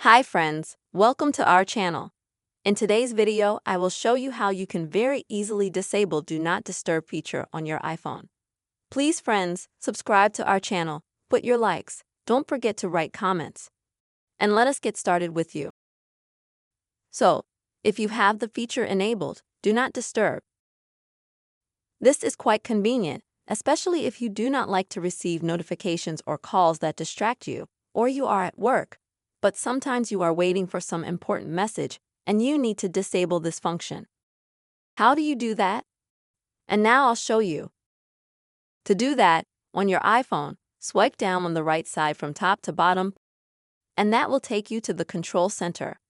Hi friends, welcome to our channel. In today's video, I will show you how you can very easily disable Do Not Disturb feature on your iPhone. Please friends, subscribe to our channel, put your likes, don't forget to write comments. And let us get started with you. So, if you have the feature enabled, Do Not Disturb. This is quite convenient, especially if you do not like to receive notifications or calls that distract you, or you are at work. But sometimes you are waiting for some important message and you need to disable this function. How do you do that? And now I'll show you. To do that, on your iPhone, swipe down on the right side from top to bottom, and that will take you to the control center.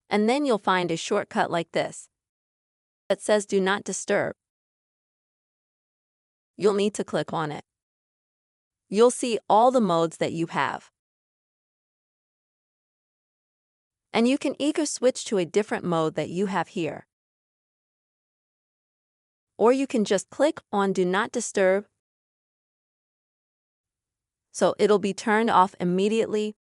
And then you'll find a shortcut like this that says Do Not Disturb. You'll need to click on it. You'll see all the modes that you have. And you can either switch to a different mode that you have here, or you can just click on Do Not Disturb, so it'll be turned off immediately,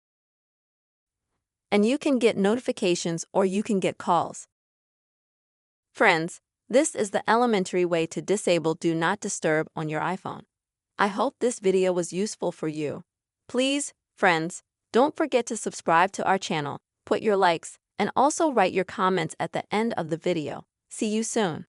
and you can get notifications or you can get calls. Friends, this is the elementary way to disable Do Not Disturb on your iPhone. I hope this video was useful for you. Please, friends, don't forget to subscribe to our channel, put your likes, and also write your comments at the end of the video. See you soon.